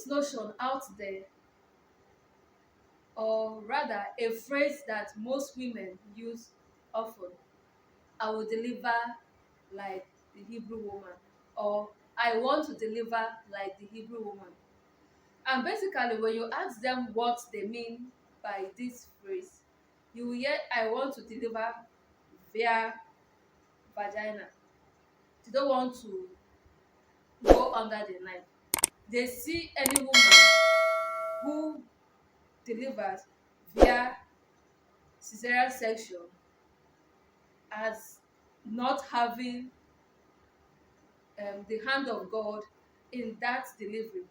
this notion out there, or rather a phrase that most women use often: I will deliver like the Hebrew woman, or I want to deliver like the Hebrew woman. And basically, when you ask them what they mean by this phrase, you will hear, I want to deliver via vagina. They don't want to go under the knife. They see any woman who delivers via cesarean section as not having the hand of God in that delivery,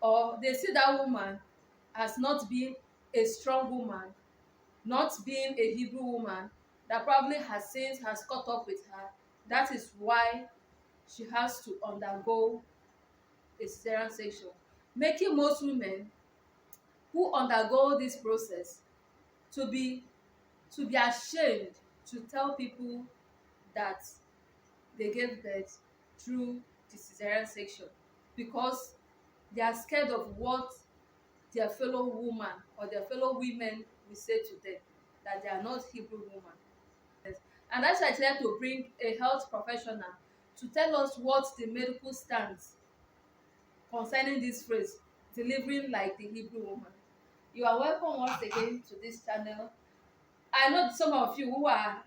or they see that woman as not being a strong woman, not being a Hebrew woman, that probably her sins has caught up with her. That is why she has to undergo a cesarean section, making most women who undergo this process to be ashamed to tell people that they gave birth through the cesarean section, because they are scared of what their fellow woman or their fellow women will say to them, that they are not Hebrew woman. Yes. And that's why I try to bring a health professional to tell us what the medical stance concerning this phrase, delivering like the Hebrew woman. You are welcome once again to this channel. I know some of you who are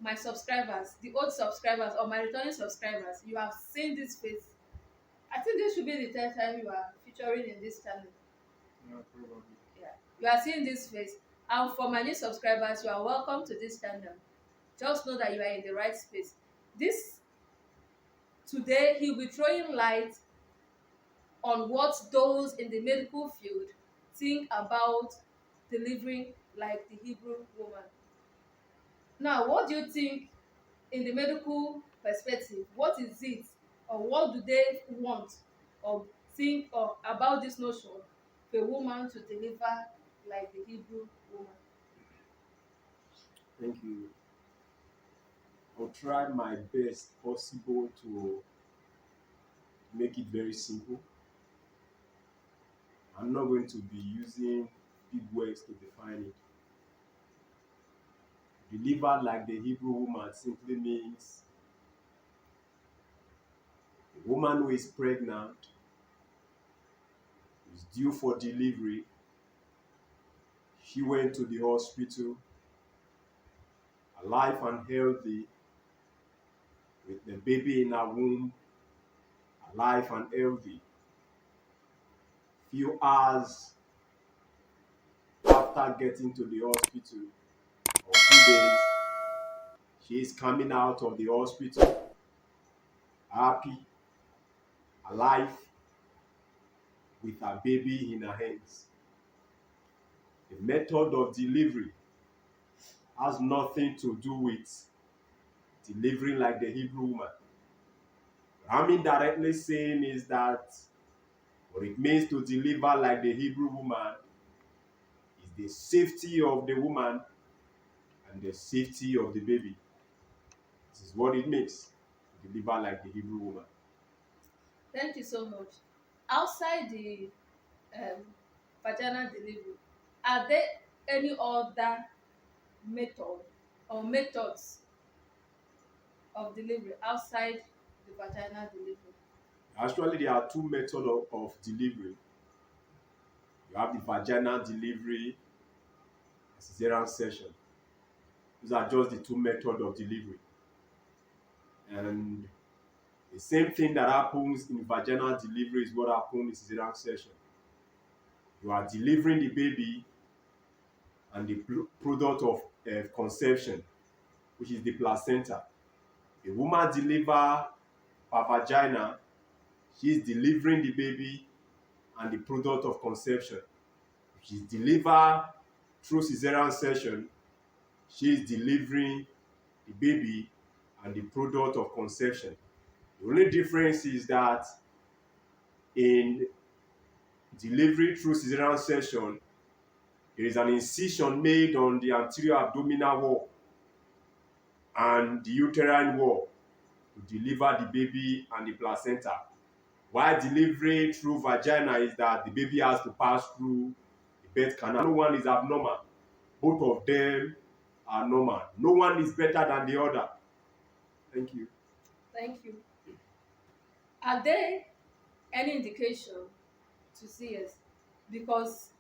my subscribers, the old subscribers or my returning subscribers, you have seen this face. I think this should be the third time you are featuring in this channel. Yeah, probably. Yeah, you are seeing this face. And for my new subscribers, you are welcome to this channel. Just know that you are in the right space. This today, he'll be throwing light on what those in the medical field think about delivering like the Hebrew woman. Now, what do you think in the medical perspective? What is it, or what do they want or think or about this notion for a woman to deliver like the Hebrew woman? Thank you. I'll try my best possible to make it very simple. I'm not going to be using big words to define it. Delivered like the Hebrew woman simply means a woman who is pregnant, is due for delivery. She went to the hospital, alive and healthy, with the baby in her womb, alive and healthy. Few hours after getting to the hospital, or 2 days, she is coming out of the hospital, happy, alive, with her baby in her hands. The method of delivery has nothing to do with delivering like the Hebrew woman. What I'm indirectly saying is that what it means to deliver like the Hebrew woman is the safety of the woman and the safety of the baby. This is what it means to deliver like the Hebrew woman. Thank you so much. Outside the um, vaginal delivery, are there any other method or methods of delivery outside the vaginal delivery? Actually, there are two methods of delivery. You have the vaginal delivery and cesarean section. These are just the two methods of delivery. And the same thing that happens in vaginal delivery is what happens in cesarean section. You are delivering the baby and the product of conception, which is the placenta. A woman deliver per vagina, she is delivering the baby and the product of conception. If she is delivered through cesarean section, she is delivering the baby and the product of conception. The only difference is that in delivery through cesarean section, there is an incision made on the anterior abdominal wall and the uterine wall to deliver the baby and the placenta. While delivery through vagina is that the baby has to pass through the birth canal. No one is abnormal. Both of them are normal. No one is better than the other. Thank you. Thank you. Are there any indication to CS? Because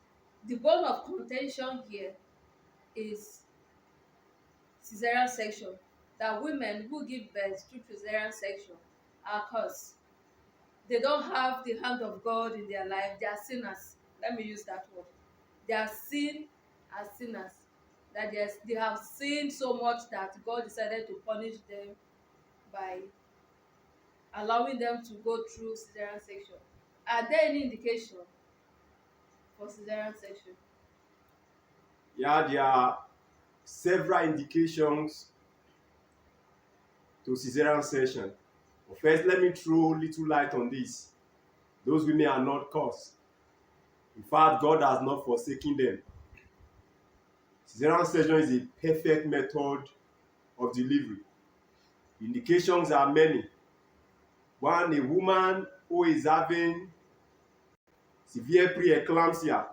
the bone of contention here is cesarean section, that women who give birth through cesarean section are cursed. They don't have the hand of God in their life. They are sinners. Let me use that word. They are seen as sinners. That they have sinned so much that God decided to punish them by allowing them to go through cesarean section. Are there any indication for cesarean section? Yeah, there are several indications to cesarean section. But first, let me throw little light on this. Those women are not cursed. In fact, God has not forsaken them. Cesarean section is a perfect method of delivery. Indications are many. One, a woman who is having severe preeclampsia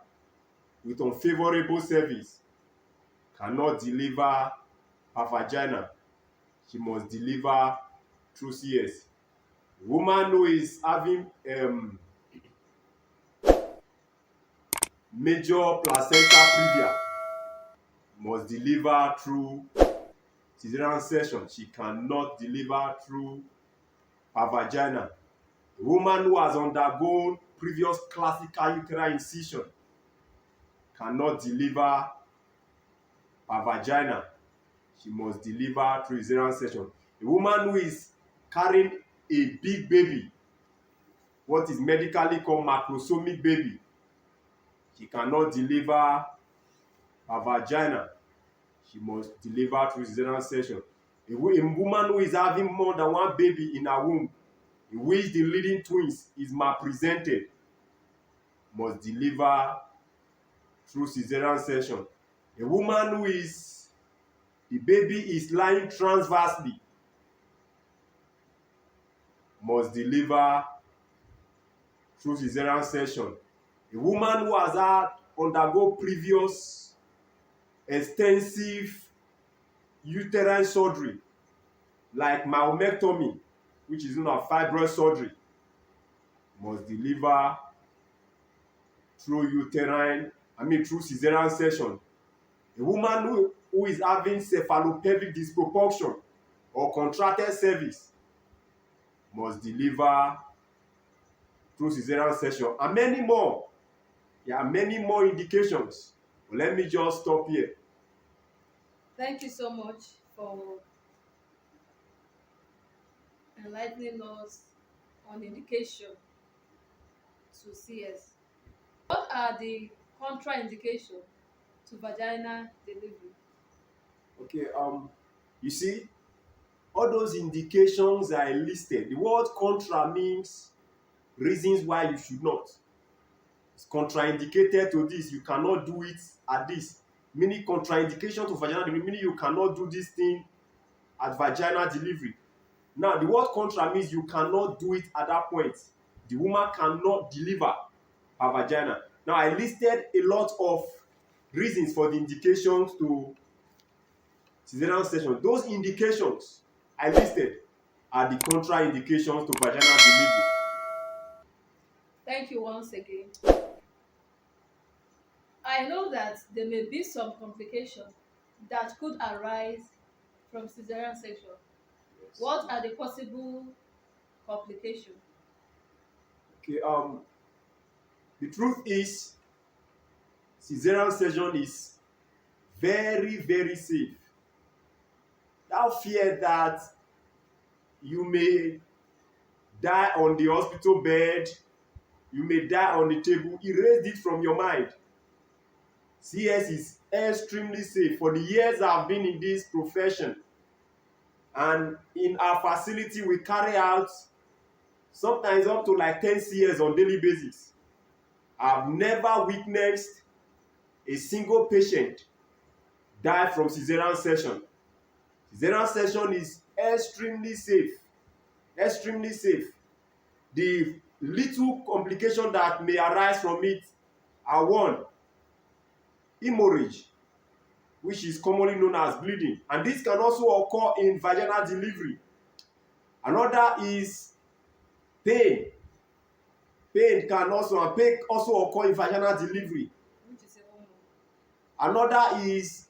with unfavorable cervix cannot deliver her vagina. She must deliver through CS. A woman who is having major placenta previa must deliver through cesarean section. She cannot deliver through her vagina. A woman who has undergone previous classical uterine incision cannot deliver her vagina. She must deliver through cesarean section. A woman who is carrying a big baby, what is medically called macrosomic baby, she cannot deliver her vagina. She must deliver through cesarean section. A woman who is having more than one baby in her womb, in which the leading twins is malpresented, must deliver through cesarean section. A woman who is the baby is lying transversely must deliver through cesarean section. A woman who has had undergo previous extensive uterine surgery like myomectomy, which is known as fibroid surgery, must deliver through through cesarean section. A woman who is having cephalopelvic disproportion or contracted cervix must deliver through cesarean section, and many more. There are many more indications, but let me just stop here. Thank you so much for enlightening us on indication to CS. What are the contraindications to vaginal delivery? Okay, you see, all those indications I listed, the word contra means reasons why you should not. It's contraindicated to this, you cannot do it at this. Meaning contraindication to vaginal delivery, meaning you cannot do this thing at vaginal delivery. Now, the word contra means you cannot do it at that point. The woman cannot deliver her vagina. Now, I listed a lot of reasons for the indications to cesarean section. Those indications I listed are the contraindications to vaginal delivery. Thank you once again. I know that there may be some complications that could arise from cesarean section. Yes. What are the possible complications? Okay, the truth is cesarean section is very, very safe. That fear that you may die on the hospital bed, you may die on the table, erase it from your mind. CS is extremely safe. For the years I've been in this profession, and in our facility we carry out sometimes up to like 10 CS on daily basis. I've never witnessed a single patient die from cesarean section. Cesarean section is extremely safe. Extremely safe. The little complications that may arise from it are: one, hemorrhage, which is commonly known as bleeding, and this can also occur in vaginal delivery. Another is pain. Pain also occur in vaginal delivery. which is even more. Another is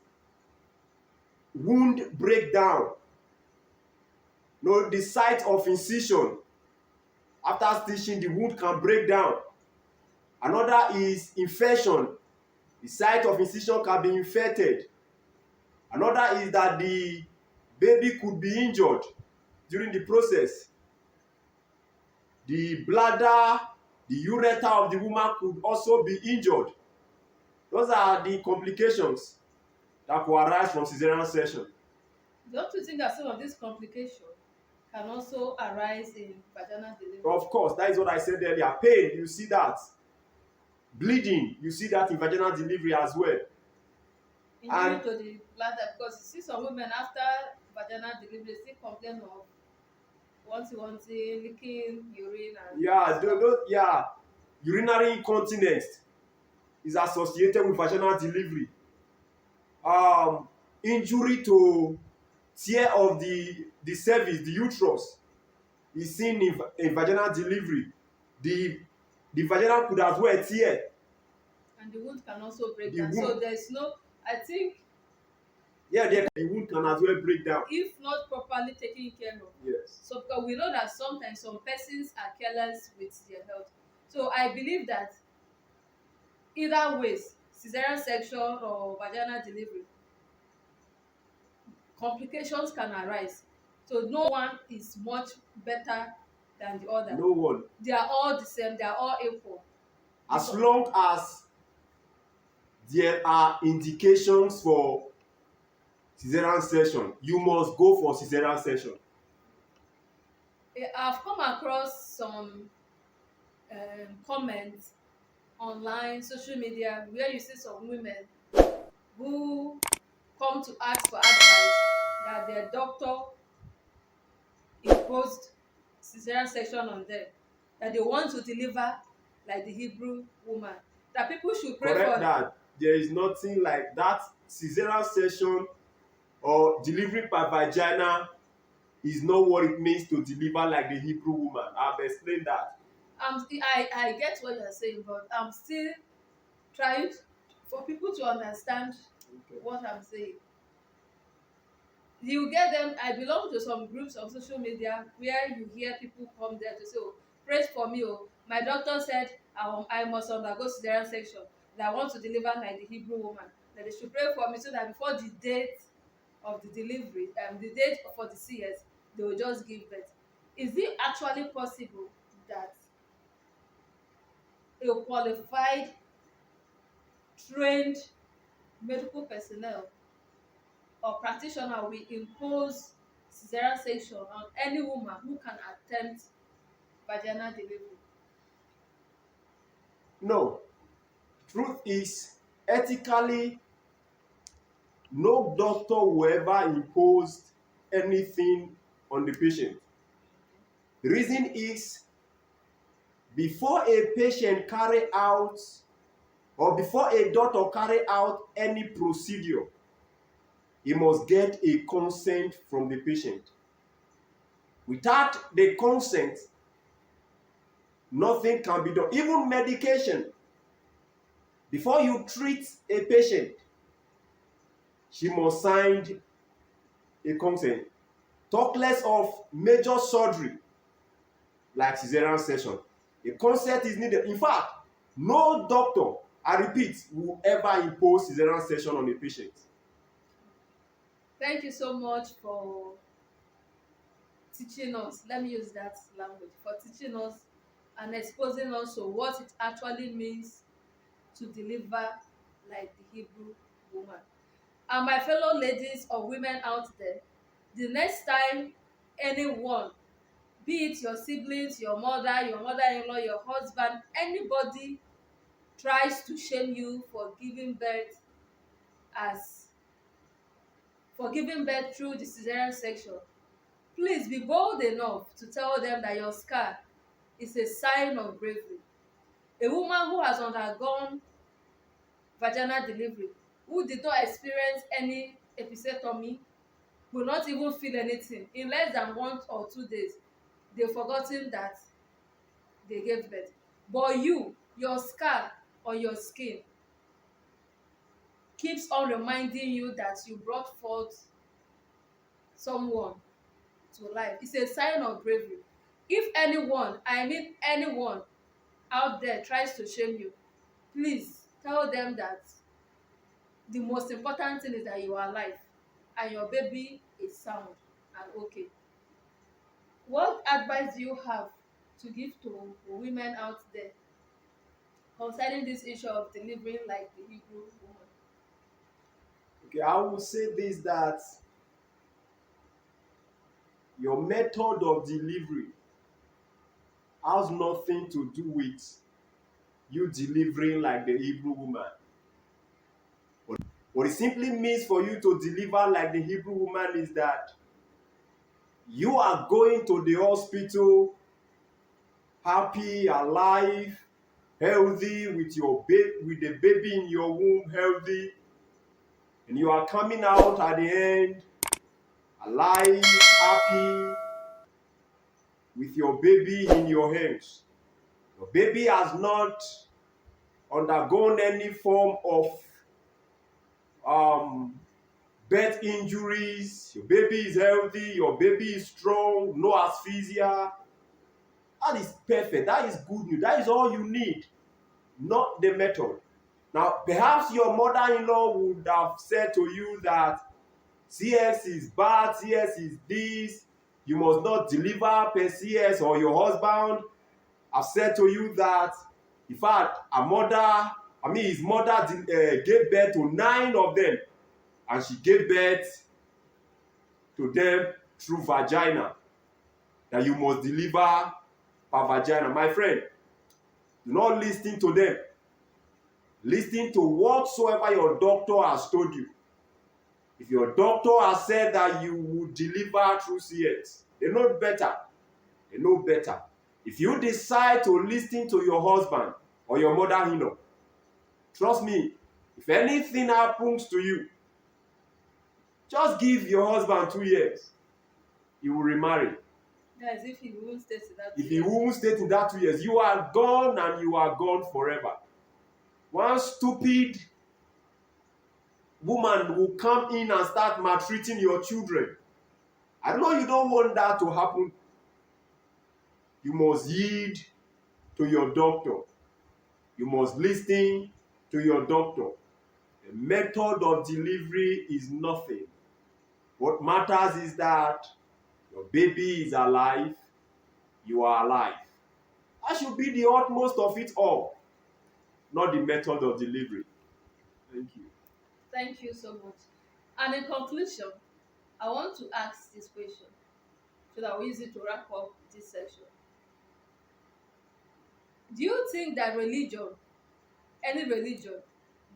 wound breakdown. No, the site of incision, after stitching, the wound can break down. Another is infection. The site of incision can be infected. Another is that the baby could be injured during the process. The bladder, the ureter of the woman could also be injured. Those are the complications that could arise from cesarean section. Don't you think that some of these complications can also arise in vaginal delivery? Of course, that is what I said earlier. Pain, you see that. Bleeding, you see that in vaginal delivery as well. Injury And to the bladder, because you see some women after vaginal delivery still complain of wanting, leaking urine and yeah, stuff. urinary incontinence is associated with vaginal delivery. Injury to tear of the cervix, the uterus, is seen in vaginal delivery. The vagina could as well tear. And the wound can also break The down. wound, So there's no, I think, the wound can as well break down. if not properly taken care of. Yes. So because we know that sometimes some persons are careless with their health. So I believe that either ways, cesarean section or vaginal delivery, complications can arise. So no one is much better than the other. No one. They are all the same, they are all equal. As long as there are indications for cesarean section, you must go for cesarean section. I've come across some comments online, social media, where you see some women who come to ask for advice that their doctor imposed cesarean section on them, that they want to deliver like the Hebrew woman, that people should pray Correct for. that. There is nothing like that. Cesarean section or delivery by vagina is not what it means to deliver like the Hebrew woman. I've explained that. I get what you're saying, but I'm still trying for people to understand Okay. what I'm saying. You get them. I belong to some groups on social media where you hear people come there to say, oh, praise for me, oh, my doctor said I must undergo cesarean section, that I want to deliver like the Hebrew woman, that they should pray for me so that before the date of the delivery, the date for the CS, they will just give birth. Is it actually possible that a qualified, trained medical personnel or practitioner will impose cesarean section on any woman who can attempt vaginal delivery? No. Truth is, ethically, no doctor will ever impose anything on the patient. The reason is, before a patient carry out or before a doctor carry out any procedure, he must get a consent from the patient. Without the consent, nothing can be done. Even medication, before you treat a patient, she must sign a consent. Talk less of major surgery like cesarean section. A consent is needed. In fact, no doctor, I repeat, will ever impose cesarean section on a patient. Thank you so much for teaching us, let me use that language, for teaching us and exposing us to what it actually means to deliver like the Hebrew woman. And my fellow ladies or women out there, the next time anyone, be it your siblings, your mother-in-law, your husband, anybody tries to shame you for giving birth as for giving birth through the cesarean section, please be bold enough to tell them that your scar is a sign of bravery. A woman who has undergone vaginal delivery, who did not experience any episiotomy, will not even feel anything. In less than 1 or 2 days, they've forgotten that they gave birth. But you, your scar on your skin keeps on reminding you that you brought forth someone to life. It's a sign of bravery. If anyone, I mean anyone out there, tries to shame you, please tell them that the most important thing is that you are alive and your baby is sound and okay. What advice do you have to give to women out there concerning this issue of delivering like the Hebrew woman? Okay, I will say this, that your method of delivery has nothing to do with you delivering like the Hebrew woman. What it simply means for you to deliver like the Hebrew woman is that you are going to the hospital happy, alive, healthy, with with the baby in your womb healthy, and you are coming out at the end alive, happy, with your baby in your hands. Your baby has not undergone any form of um, birth injuries. Your baby is healthy, your baby is strong, no asphyxia. That is perfect. That is good news. That is all you need, not the method. Now, perhaps your mother-in-law would have said to you that CS is bad, CS is this, you must not deliver per CS, or your husband have said to you that, in fact, his mother gave birth to 9 of them, and she gave birth to them through vagina, that you must deliver per vagina. My friend, do not listen to them. Listen to whatsoever your doctor has told you. If your doctor has said that you will deliver through CS, they know better. They know better. If you decide to listen to your husband or your mother-in-law, trust me, if anything happens to you, just give your husband 2 years. He will remarry. That is if he won't stay to that If 2 he years. won't stay to that 2 years, you are gone, and you are gone forever. One stupid woman will come in and start maltreating your children. I know you don't want that to happen. You must yield to your doctor. You must listen to your doctor. The method of delivery is nothing. What matters is that your baby is alive, you are alive. That should be the utmost of it all, not the method of delivery. Thank you. Thank you so much. And in conclusion, I want to ask this question so that we use it to wrap up this session. Do you think that religion, any religion,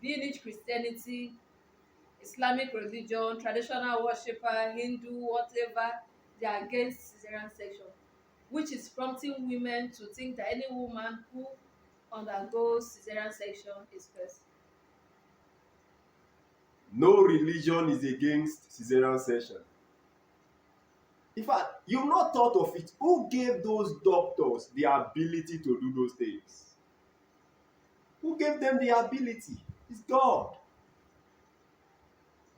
be it Christianity, Islamic religion, traditional worshipper, Hindu, whatever, they are against cesarean section, which is prompting women to think that any woman who undergoes cesarean section is cursed? No religion is against Cesarean section. In fact, you've not thought of it. Who gave those doctors the ability to do those things? Who gave them the ability? It's God.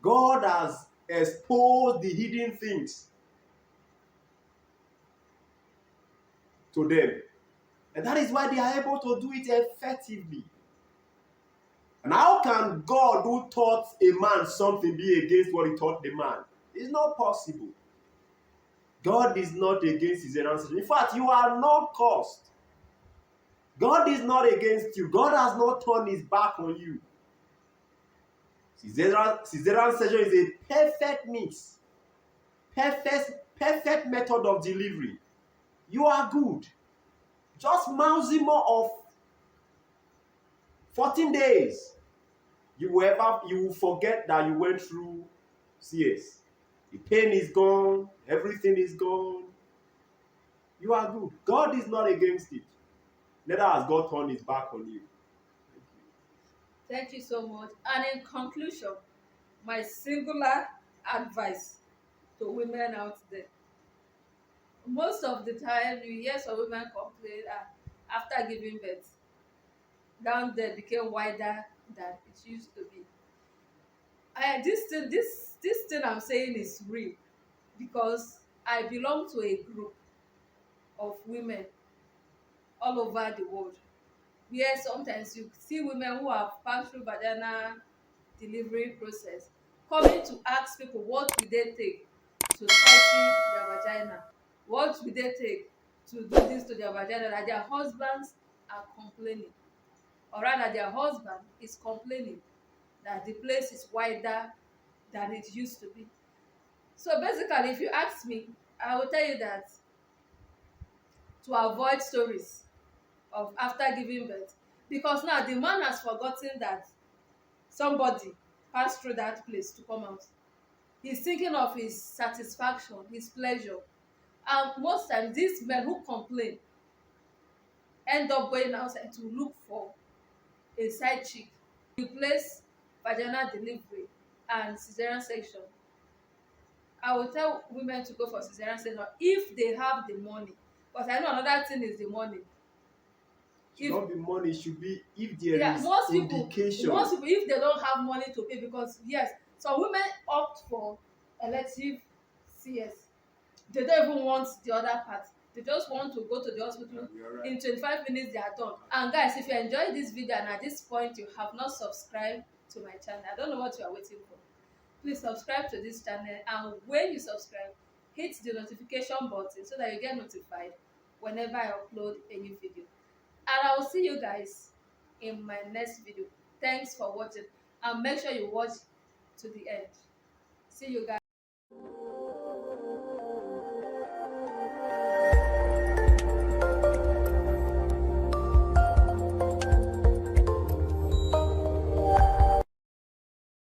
God has exposed the hidden things to them. And that is why they are able to do it effectively. And how can God, who taught a man something, be against what he taught the man? It's not possible. God is not against his ancestors. In fact, you are not cursed. God is not against you. God has not turned his back on you. Cesarean section is a perfect mix. Perfect method of delivery. You are good. Just mousy more of 14 days. You will forget that you went through CS. The pain is gone. Everything is gone. you are good. God is not against it. Neither has God turned his back on you. Thank you so much. And in conclusion, my singular advice to women out there. Most of the time, you hear some women complain after giving birth, down there became wider than it used to be. This thing I'm saying is real because I belong to a group of women all over the world where sometimes you see women who have passed through vaginal delivery process coming to ask people what will they take to tighten their vagina, what will they take to do this to their vagina, that their husbands are complaining, or rather their husband is complaining that the place is wider than it used to be. So basically, if you ask me, I will tell you that to avoid stories of after giving birth, because now the man has forgotten that somebody passed through that place to come out. He's thinking of his satisfaction, his pleasure. And most times these men who complain end up going outside to look for a side chick, replace vaginal delivery and cesarean section. I will tell women to go for cesarean section if they have the money, but I know another thing is the money. Should If not be money, it should be if there yeah, is most indication. people if they don't have money to pay, because yes, some women opt for elective CS. They don't even want the other part. They just want to go to the hospital. You're right. In 25 minutes they are done. And guys, if you enjoyed this video and at this point you have not subscribed to my channel, I don't know what you are waiting for. Please subscribe to this channel, and when you subscribe, hit the notification button so that you get notified whenever I upload a new video. And I will see you guys in my next video. Thanks for watching, and make sure you watch to the end. See you guys.